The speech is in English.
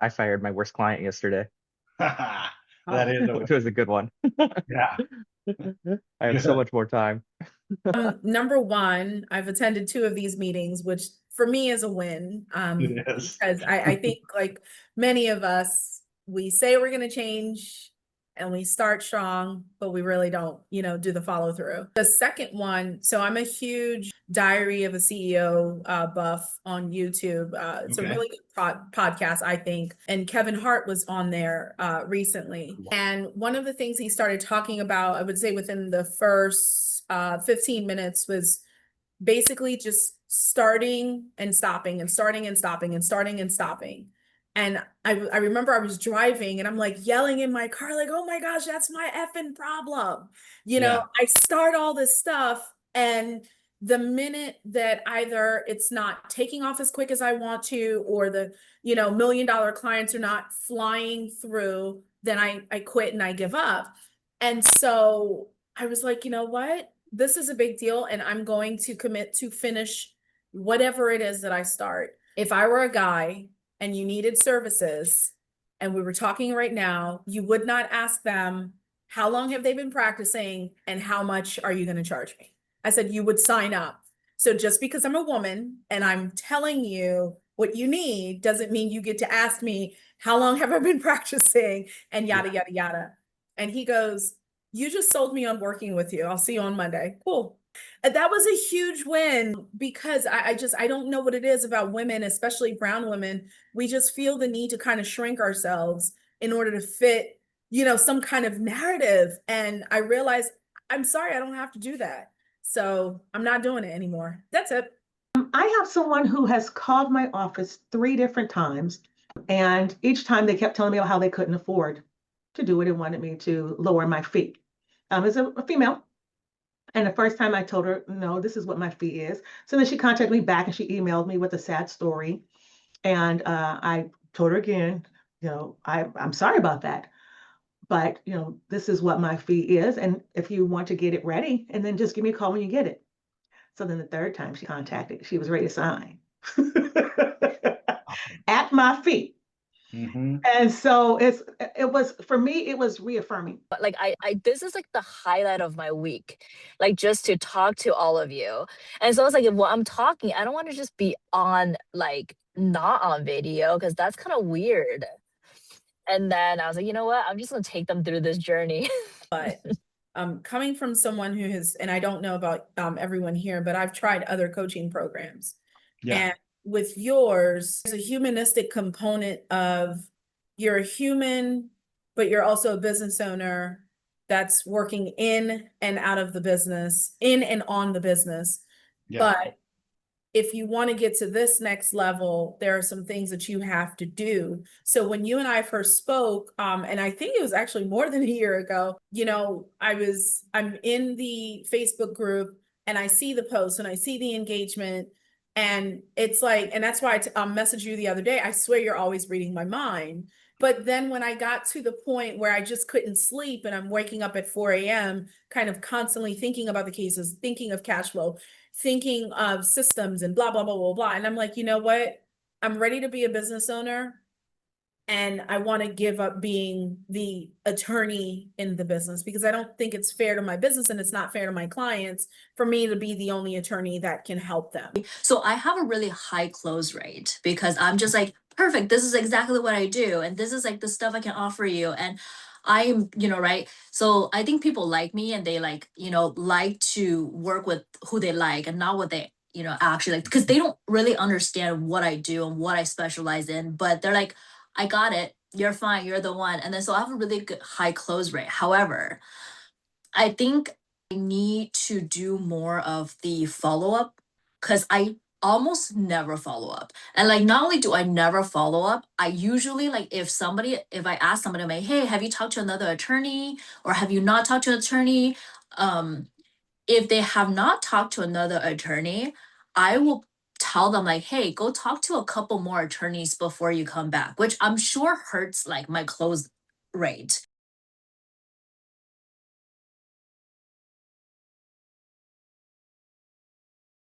I fired my worst client yesterday. That is Which was a good one. yeah, I have so good. much more time. Number one, I've attended two of these meetings, which for me is a win. It is. Because I think like many of us, we say we're going to change and we start strong, but we really don't, do the follow through. The second one, so I'm a huge Diary of a CEO buff on YouTube. It's a Okay. really good podcast, I think. And Kevin Hart was on there recently. And one of the things he started talking about, I would say within the first 15 minutes, was basically just starting and stopping and starting and stopping and starting and stopping. And I remember I was driving and I'm like yelling in my car, like, oh my gosh, that's my effing problem. Yeah. I start all this stuff, and the minute that either it's not taking off as quick as I want to, or the, $1 million clients are not flying through, then I quit and I give up. And so I was like, you know what? This is a big deal, and I'm going to commit to finish whatever it is that I start. If I were a guy and you needed services and we were talking right now, you would not ask them, how long have they been practicing and how much are you going to charge me? I said, you would sign up. So just because I'm a woman and I'm telling you what you need doesn't mean you get to ask me, how long have I been practicing, and yada, Yeah. yada, yada. And he goes, you just sold me on working with you. I'll see you on Monday. Cool. And that was a huge win, because I don't know what it is about women, especially brown women. We just feel the need to kind of shrink ourselves in order to fit, some kind of narrative. And I realized, I'm sorry, I don't have to do that. So I'm not doing it anymore. That's it. I have someone who has called my office 3 different times, and each time they kept telling me how they couldn't afford to do it and wanted me to lower my fee. It's a female. And the first time I told her, no, this is what my fee is. So then she contacted me back and she emailed me with a sad story. And I told her again, I'm sorry about that. But, this is what my fee is. And if you want to get it ready, and then just give me a call when you get it. So then the third time she contacted, she was ready to sign at my fee. Hmm. And so it was, for me, it was reaffirming. But like I this is like the highlight of my week, like just to talk to all of you. And so it's like, well, I'm talking, I don't want to just be on, like, not on video, because that's kind of weird. And then I was like, you know what, I'm just gonna take them through this journey. But coming from someone who has, and I don't know about everyone here, but I've tried other coaching programs. Yeah. And with yours, there's a humanistic component of, you're a human, but you're also a business owner that's working in and out of the business, in and on the business. Yeah. But if you want to get to this next level, there are some things that you have to do. So when you and I first spoke, and I think it was actually more than a year ago, I'm in the Facebook group and I see the post and I see the engagement, and it's like, and that's why I messaged you the other day. I swear you're always reading my mind. But then when I got to the point where I just couldn't sleep and I'm waking up at 4 a.m., kind of constantly thinking about the cases, thinking of cash flow, thinking of systems and blah, blah, blah, blah, blah. And I'm like, you know what? I'm ready to be a business owner, and I want to give up being the attorney in the business, because I don't think it's fair to my business and it's not fair to my clients for me to be the only attorney that can help them. So I have a really high close rate because I'm just like, perfect, this is exactly what I do. And this is like the stuff I can offer you. And I'm, right? So I think people like me, and they like, like to work with who they like and not what they, actually like, because they don't really understand what I do and what I specialize in. But they're like, I got it. You're fine. You're the one. And then so I have a really good high close rate. However, I think I need to do more of the follow up, because I almost never follow up. And like, not only do I never follow up, I usually, like, if I ask somebody, I'm like, hey, have you talked to another attorney, or have you not talked to an attorney? Um, if they have not talked to another attorney, I will tell them like, hey, go talk to a couple more attorneys before you come back, which I'm sure hurts like my close rate.